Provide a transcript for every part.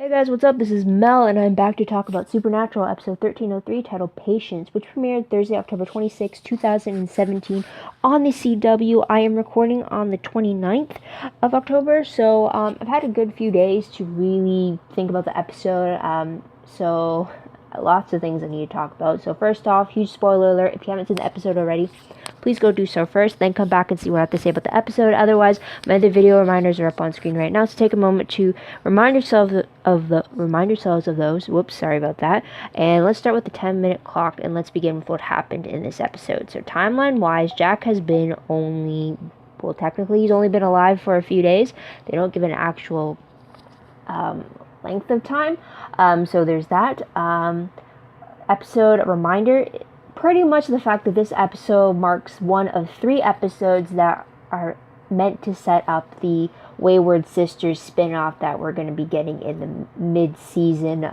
Hey guys, what's up? This is Mel, and I'm back to talk about Supernatural episode 1303 titled Patience, which premiered Thursday, October 26, 2017 on the CW. I am recording on the 29th of October, so I've had a good few days to really think about the episode. So lots of things I need to talk about. So first off, huge spoiler alert, if you haven't seen the episode already, please go do so first, then come back and see what I have to say about the episode. Otherwise, my other video reminders are up on screen right now, so take a moment to remind yourselves of those. Whoops, sorry about that. And let's start with the 10-minute clock, and let's begin with what happened in this episode. So timeline-wise, Jack has been technically he's only been alive for a few days. They don't give an actual length of time. So there's that. Episode reminder, pretty much the fact that this episode marks one of 3 episodes that are meant to set up the Wayward Sisters spin-off that we're going to be getting in the mid-season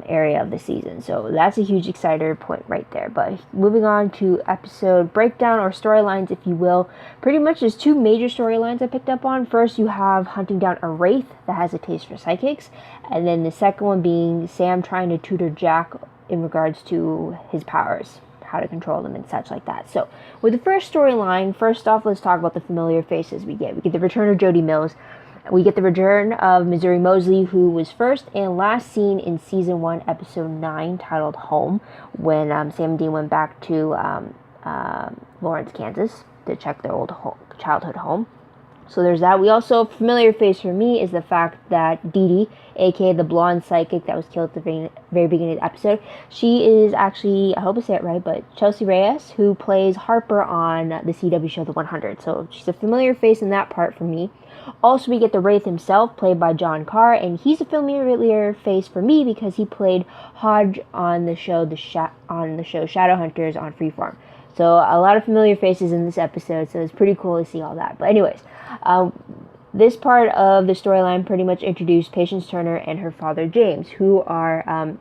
area of the season. So that's a huge exciter point right there. But moving on to episode breakdown, or storylines if you will, pretty much there's 2 major storylines I picked up on. First, you have hunting down a wraith that has a taste for psychics, and then the second one being Sam trying to tutor Jack in regards to his powers, how to control them and such like that. So with the first storyline, first off, let's talk about the familiar faces we get. We get the return of Jody Mills. We get the return of Missouri Mosley, who was first and last seen in Season 1, Episode 9, titled Home, when Sam and Dean went back to Lawrence, Kansas, to check their old childhood home. So there's that. We also, familiar face for me is the fact that Dee Dee, aka the blonde psychic that was killed at the very beginning of the episode, she is actually, I hope I say it right, but Chelsea Reyes, who plays Harper on the CW show The 100. So she's a familiar face in that part for me. Also, we get the Wraith himself, played by John Carr, and he's a familiar face for me because he played Hodge on the show Shadowhunters on Freeform. So a lot of familiar faces in this episode, so it's pretty cool to see all that. But anyways, this part of the storyline pretty much introduced Patience Turner and her father James, who are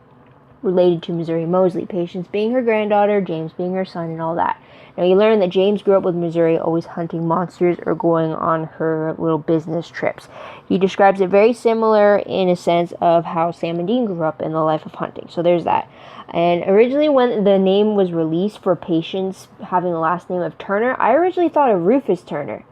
related to Missouri Mosley. Patience being her granddaughter, James being her son, and all that. Now you learn that James grew up with Missouri, always hunting monsters or going on her little business trips. He describes it very similar in a sense of how Sam and Dean grew up in the life of hunting. So there's that. And originally when the name was released for Patience having the last name of Turner, I originally thought of Rufus Turner.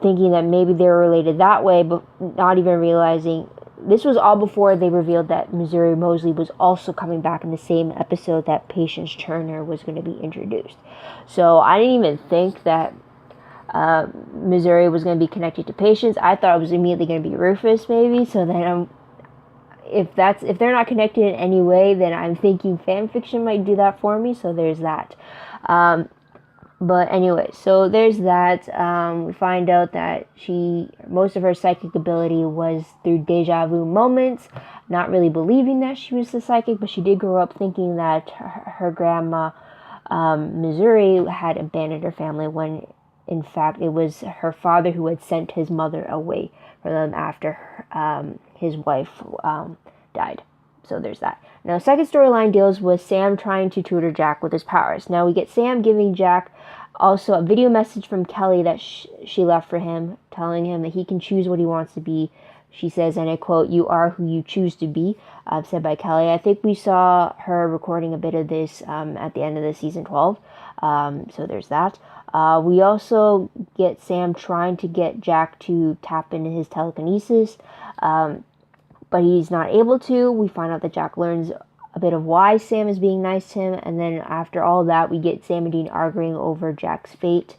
Thinking that maybe they were related that way, but not even realizing this was all before they revealed that Missouri Mosley was also coming back in the same episode that Patience Turner was going to be introduced. So I didn't even think that Missouri was going to be connected to Patience. I thought it was immediately going to be Rufus, maybe. So then if they're not connected in any way, then I'm thinking fanfiction might do that for me. So there's that. But anyway, so there's that. We find out that most of her psychic ability was through deja vu moments, not really believing that she was a psychic, but she did grow up thinking that her grandma, Missouri, had abandoned her family when, in fact, it was her father who had sent his mother away from them after his wife died. So there's that. Now, second storyline deals with Sam trying to tutor Jack with his powers. Now, we get Sam giving Jack also a video message from Kelly that she left for him, telling him that he can choose what he wants to be. She says, and I quote, "You are who you choose to be," said by Kelly. I think we saw her recording a bit of this at the end of the season 12. So there's that. We also get Sam trying to get Jack to tap into his telekinesis, but he's not able to. We find out that Jack learns a bit of why Sam is being nice to him, and then after all that, we get Sam and Dean arguing over Jack's fate,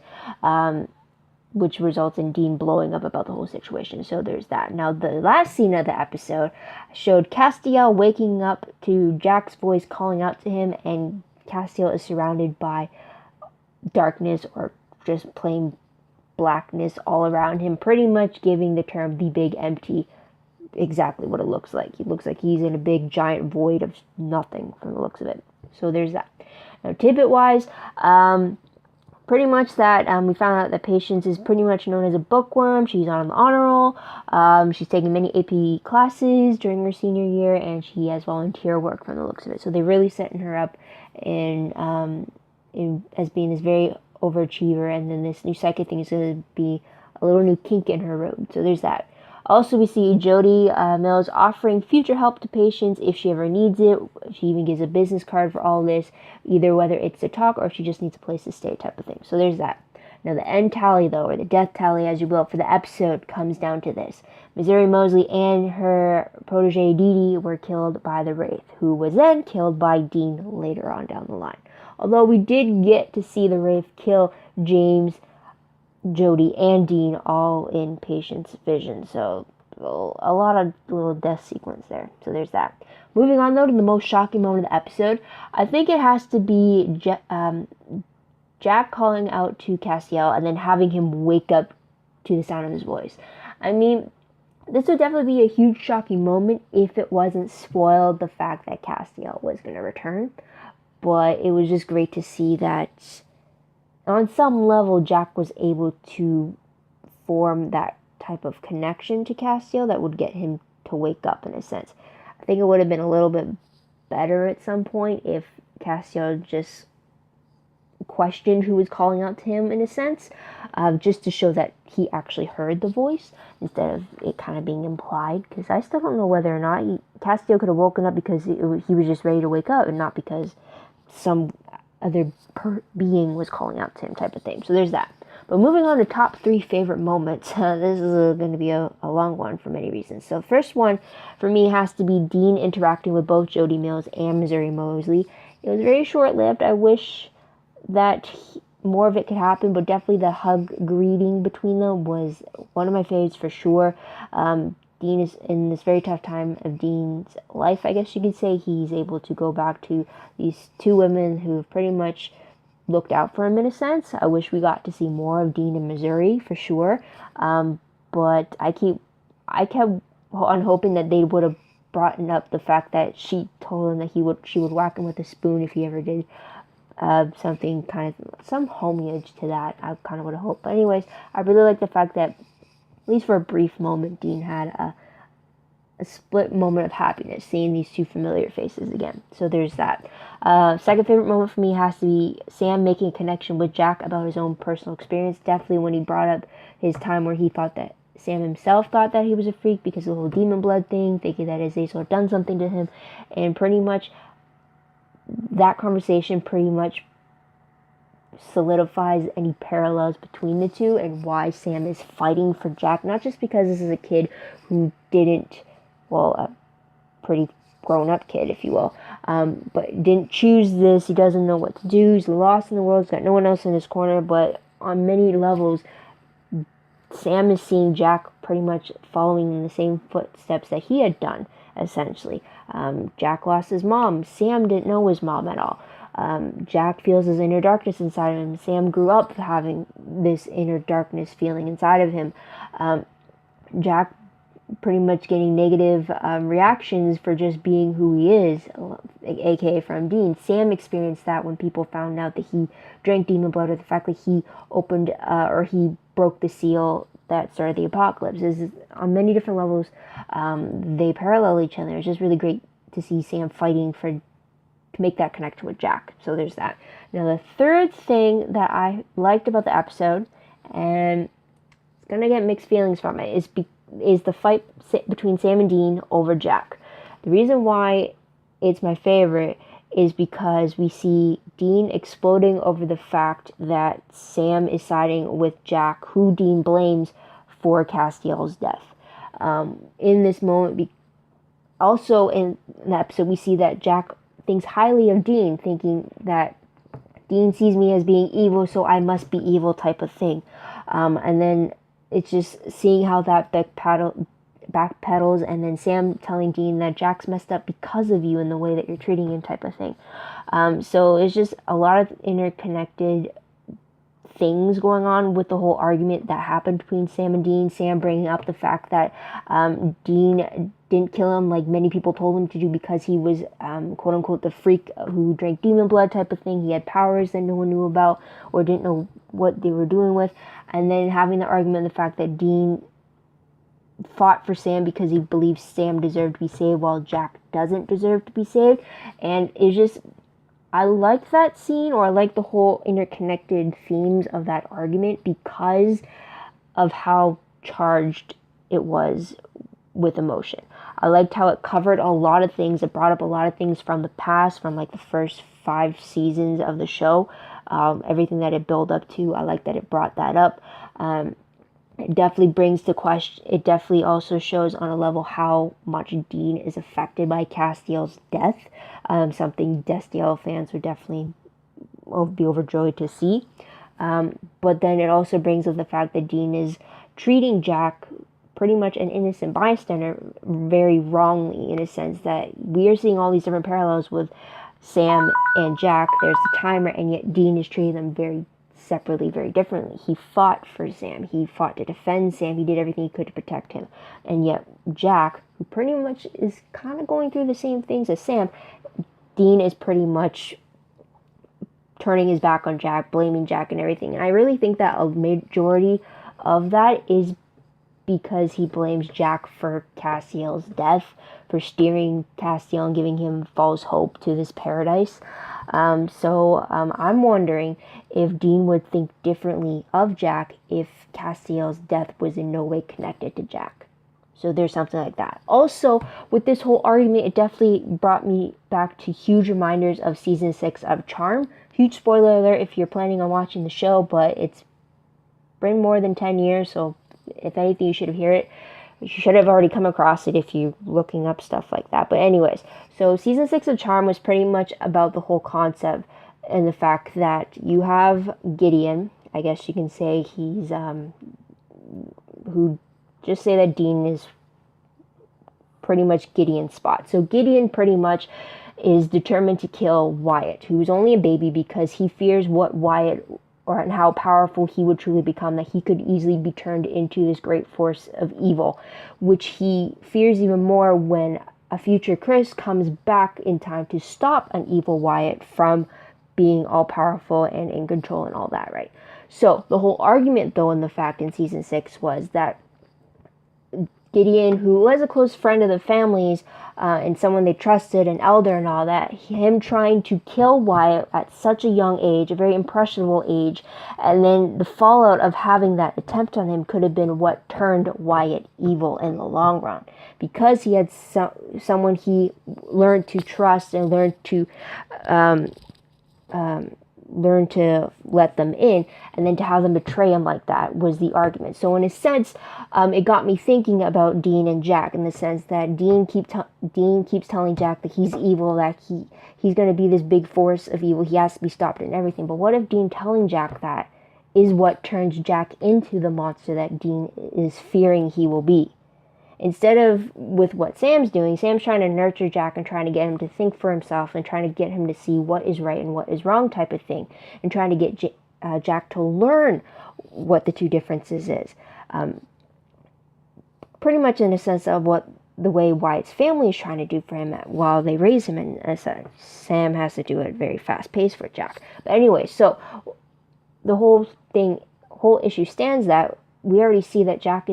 which results in Dean blowing up about the whole situation. So there's that. Now, the last scene of the episode showed Castiel waking up to Jack's voice calling out to him, and Castiel is surrounded by darkness or just plain blackness all around him, pretty much giving the term the big empty exactly what it looks like. He looks like he's in a big giant void of nothing from the looks of it. So there's that. Now, tidbit wise, pretty much that we found out that Patience is pretty much known as a bookworm. She's on the honor roll. She's taken many AP classes during her senior year, and she has volunteer work from the looks of it. So they're really setting her up in as being this very overachiever, and then this new psychic thing is going to be a little new kink in her road. So there's that. Also, we see Jody Mills offering future help to patients if she ever needs it. She even gives a business card for all this, either whether it's to talk or if she just needs a place to stay type of thing. So there's that. Now, the end tally, though, or the death tally, as you will, for the episode comes down to this. Missouri Mosley and her protege Dee Dee were killed by the Wraith, who was then killed by Dean later on down the line. Although we did get to see the Wraith kill James, Jody, and Dean all in patient's vision. So a lot of little death sequence there. So there's that. Moving on, though, to the most shocking moment of the episode. I think it has to be Jack calling out to Castiel and then having him wake up to the sound of his voice. I mean, this would definitely be a huge shocking moment if it wasn't spoiled the fact that Castiel was going to return. But it was just great to see that on some level Jack was able to form that type of connection to Castiel that would get him to wake up in a sense. I think it would have been a little bit better at some point if Castiel just questioned who was calling out to him in a sense, just to show that he actually heard the voice instead of it kind of being implied, because I still don't know whether or not Castiel could have woken up because he was just ready to wake up and not because some other being was calling out to him type of thing. So there's that. But moving on to top 3 favorite moments, this is going to be a long one for many reasons. So first one for me has to be Dean interacting with both Jody Mills and Missouri Mosley. It was very short-lived. I wish that more of it could happen, but definitely the hug greeting between them was one of my favorites for sure. Dean is in this very tough time of Dean's life, I guess you could say. He's able to go back to these 2 women who have pretty much looked out for him in a sense. I wish we got to see more of Dean in Missouri for sure. But I kept on hoping that they would have brought up the fact that she told him that she would whack him with a spoon if he ever did something kind of, some homage to that. I kind of would have hoped. But anyways, I really like the fact that, at least for a brief moment, Dean had a split moment of happiness seeing these 2 familiar faces again. So there's that. Second favorite moment for me has to be Sam making a connection with Jack about his own personal experience. Definitely when he brought up his time where he thought that Sam himself thought that he was a freak because of the whole demon blood thing, thinking that Azazel had done something to him, and pretty much that conversation pretty much solidifies any parallels between the 2 and why Sam is fighting for Jack. Not just because this is a kid who didn't, well, a pretty grown-up kid, if you will, but didn't choose this. He doesn't know what to do. He's lost in the world. He's got no one else in his corner. But on many levels, Sam is seeing Jack pretty much following in the same footsteps that he had done, essentially. Jack lost his mom. Sam didn't know his mom at all. Jack feels his inner darkness inside of him. Sam grew up having this inner darkness feeling inside of him. Jack pretty much getting negative reactions for just being who he is, aka from Dean. Sam experienced that when people found out that he drank demon blood, or the fact that he opened or he broke the seal that started the apocalypse. Is on many different levels, they parallel each other. It's just really great to see Sam fighting to make that connection with Jack. So there's that. Now the third thing that I liked about the episode, and it's gonna get mixed feelings from it, is the fight between Sam and Dean over Jack. The reason why it's my favorite is because we see Dean exploding over the fact that Sam is siding with Jack, who Dean blames for Castiel's death. In this moment, also in the episode, we see that Jack thinks highly of Dean, thinking that Dean sees me as being evil, so I must be evil type of thing. And then it's just seeing how that backpedals, and then Sam telling Dean that Jack's messed up because of you and the way that you're treating him type of thing. So it's just a lot of interconnected things going on with the whole argument that happened between Sam and Dean. Sam bringing up the fact that Dean didn't kill him like many people told him to do because he was quote-unquote the freak who drank demon blood type of thing. He had powers that no one knew about or didn't know what they were doing with. And then having the argument, the fact that Dean fought for Sam because he believes Sam deserved to be saved while Jack doesn't deserve to be saved. And it's just, I like that scene, or I like the whole interconnected themes of that argument because of how charged it was with emotion. I liked how it covered a lot of things. It brought up a lot of things from the past, from like the first 5 seasons of the show. Everything that it built up to, I like that it brought that up. It definitely brings to question, it definitely also shows on a level how much Dean is affected by Castiel's death. Something Destiel fans would definitely be overjoyed to see. But then it also brings up the fact that Dean is treating Jack, pretty much an innocent bystander, very wrongly, in a sense that we are seeing all these different parallels with Sam and Jack. There's the timer, and yet Dean is treating them very separately, very differently. He fought for Sam. He fought to defend Sam. He did everything he could to protect him. And yet Jack, who pretty much is kind of going through the same things as Sam, Dean is pretty much turning his back on Jack, blaming Jack and everything. And I really think that a majority of that is because he blames Jack for Castiel's death, for steering Castiel and giving him false hope to this paradise. So I'm wondering if Dean would think differently of Jack if Castiel's death was in no way connected to Jack. So there's something like that. Also, with this whole argument, it definitely brought me back to huge reminders of season 6 of Charm. Huge spoiler alert if you're planning on watching the show, but it's been more than 10 years, so if anything, you should have heard it. You should have already come across it if you're looking up stuff like that. But anyways, so season 6 of Charm was pretty much about the whole concept and the fact that you have Gideon, I guess you can say he's, who just say that Dean is pretty much Gideon's spot. So Gideon pretty much is determined to kill Wyatt, who's only a baby, because he fears what Wyatt and how powerful he would truly become, that he could easily be turned into this great force of evil, which he fears even more when a future Chris comes back in time to stop an evil Wyatt from being all-powerful and in control and all that, right? So the whole argument, though, in the fact in season 6 was that Gideon, who was a close friend of the family's, and someone they trusted, an elder and all that, him trying to kill Wyatt at such a young age, a very impressionable age, and then the fallout of having that attempt on him could have been what turned Wyatt evil in the long run. Because he had someone he learned to trust and learned to let them in, and then to have them betray him like that was the argument. So in a sense, it got me thinking about Dean and Jack, in the sense that Dean keeps telling Jack that he's evil, that he's going to be this big force of evil, he has to be stopped and everything. But what if Dean telling Jack that is what turns Jack into the monster that Dean is fearing he will be? Instead of with what Sam's doing, Sam's trying to nurture Jack and trying to get him to think for himself and trying to get him to see what is right and what is wrong type of thing, and trying to get Jack to learn what the two differences is. Pretty much in a sense of what the way Wyatt's family is trying to do for him while they raise him, and Sam has to do it at a very fast pace for Jack. But anyway, so the whole issue stands that we already see that Jack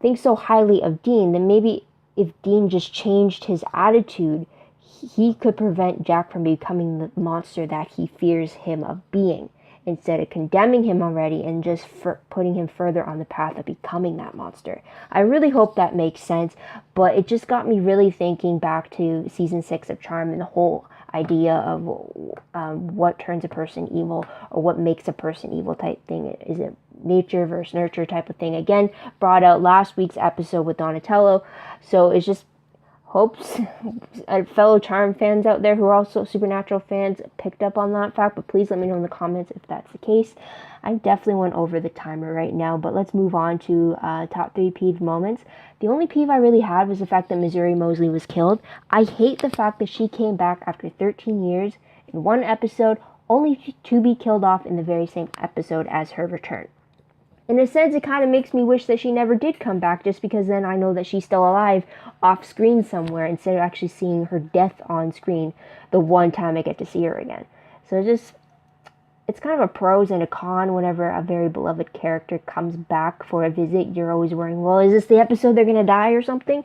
thinks so highly of Dean, then maybe if Dean just changed his attitude, he could prevent Jack from becoming the monster that he fears him of being, instead of condemning him already and just putting him further on the path of becoming that monster. I really hope that makes sense, but it just got me really thinking back to season 6 of Charm and the whole idea of what turns a person evil, or what makes a person evil type thing. Is it nature versus nurture type of thing? Again, brought out last week's episode with Donatello. So it's just hopes fellow Charm fans out there who are also Supernatural fans picked up on that fact, but please let me know in the comments if that's the case. I definitely went over the timer right now, but let's move on to top 3 peeve moments. The only peeve I really had was the fact that Missouri Mosley was killed. I hate the fact that she came back after 13 years in one episode, only to be killed off in the very same episode as her return. In a sense, it kind of makes me wish that she never did come back, just because then I know that she's still alive off screen somewhere, instead of actually seeing her death on screen the one time I get to see her again. So it's kind of a pros and a con whenever a very beloved character comes back for a visit. You're always worrying, well, is this the episode they're going to die or something?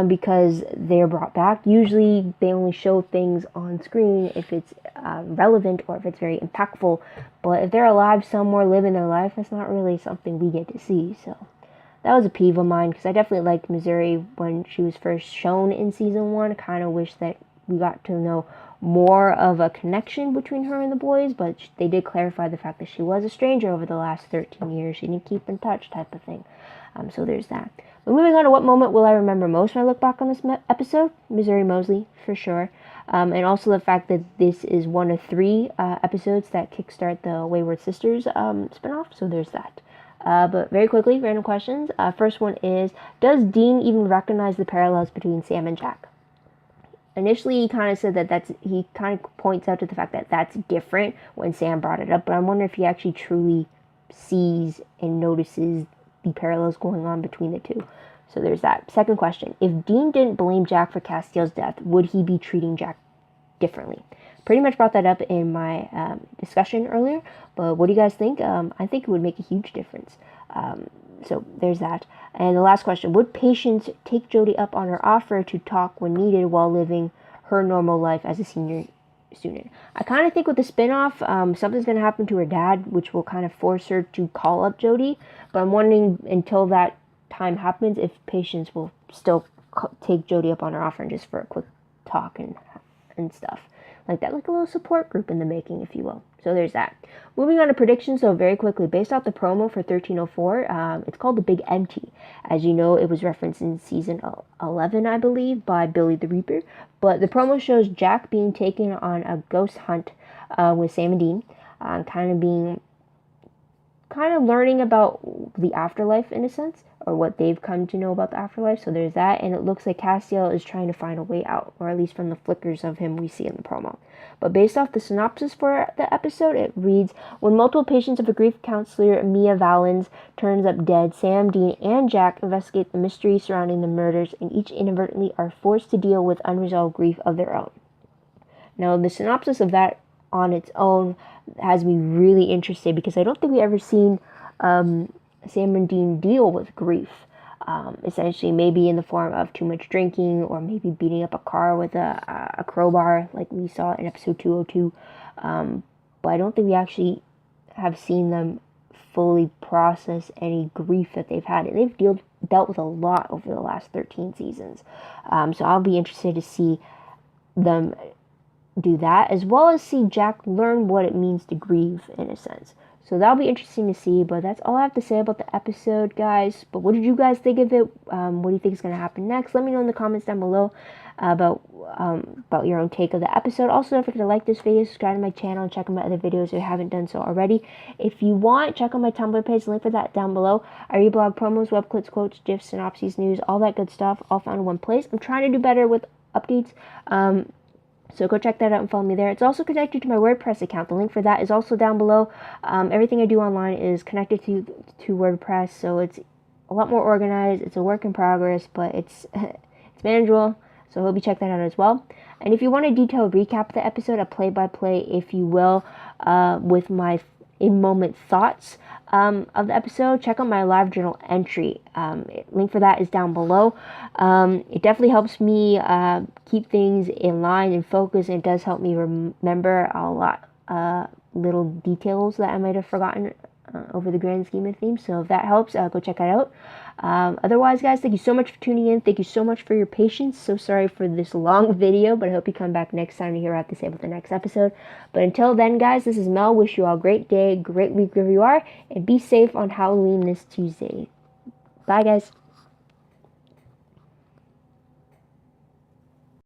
Because they're brought back. Usually they only show things on screen if it's relevant or if it's very impactful. But if they're alive somewhere living their life, that's not really something we get to see. So that was a peeve of mine, because I definitely liked Missouri when she was first shown in season 1. I kind of wish that we got to know more of a connection between her and the boys, but they did clarify the fact that she was a stranger over the last 13 years. She didn't keep in touch, type of thing. So there's that. But moving on to what moment will I remember most when I look back on this episode? Missouri Mosley, for sure. And also the fact that this is one of 3 episodes that kickstart the Wayward Sisters spinoff, so there's that. But very quickly, random questions. First one is, does Dean even recognize the parallels between Sam and Jack? Initially, he kind of said that he kind of points out to the fact that that's different when Sam brought it up, but I'm wondering if he actually truly sees and notices the parallels going on between the two. So there's that. Second question, if Dean didn't blame Jack for Castiel's death, would he be treating Jack differently? Pretty much brought that up in my discussion earlier, but what do you guys think? I think it would make a huge difference. So there's that. And the last question, would Patience take Jody up on her offer to talk when needed while living her normal life as a senior student? I kind of think with the spinoff, something's going to happen to her dad, which will kind of force her to call up Jody. But I'm wondering, until that time happens, if Patience will still take Jody up on her offer and just for a quick talk and stuff like that, like a little support group in the making, if you will. So there's that. Moving on to predictions, so very quickly, based off the promo for 1304, it's called The Big Empty. As you know, it was referenced in season 11, I believe, by Billy the Reaper. But the promo shows Jack being taken on a ghost hunt with Sam and Dean, kind of learning about the afterlife in a sense, or what they've come to know about the afterlife. So there's that, and it looks like Castiel is trying to find a way out, or at least from the flickers of him we see in the promo. But based off the synopsis for the episode, it reads, when multiple patients of a grief counselor, Mia Valens, turns up dead, Sam, Dean, and Jack investigate the mystery surrounding the murders, and each inadvertently are forced to deal with unresolved grief of their own. Now, the synopsis of that on its own has me really interested, because I don't think we ever seen Sam and Dean deal with grief. Essentially, maybe in the form of too much drinking, or maybe beating up a car with a crowbar, like we saw in episode 202. But I don't think we actually have seen them fully process any grief that they've had. And they've dealt with a lot over the last 13 seasons. So I'll be interested to see them do that, as well as see Jack learn what it means to grieve, in a sense. So that'll be interesting to see, but that's all I have to say about the episode, guys. But what did you guys think of it? What do you think is going to happen next? Let me know in the comments down below about your own take of the episode. Also, don't forget to like this video, subscribe to my channel, and check out my other videos if you haven't done so already. If you want, check out my Tumblr page, link for that down below. I read blog promos, web clips, quotes, gifs, synopses, news, all that good stuff, all found in one place. I'm trying to do better with updates. So go check that out and follow me there. It's also connected to my WordPress account. The link for that is also down below. Everything I do online is connected to WordPress, so it's a lot more organized. It's a work in progress, but it's manageable. So I hope you check that out as well. And if you want a detailed recap of the episode, a play-by-play, if you will, with my in-moment thoughts of the episode, check out my live journal entry. Link for that is down below. It definitely helps me keep things in line and focus, and it does help me remember a lot little details that I might have forgotten over the grand scheme of things. So if that helps, go check it out. Otherwise, guys, thank you so much for tuning in. Thank you so much for your patience. So sorry for this long video, but I hope you come back next time to hear what I have to say about the next episode. But until then, guys, this is Mel. Wish you all a great day, great week wherever you are, and be safe on Halloween this Tuesday. Bye, guys.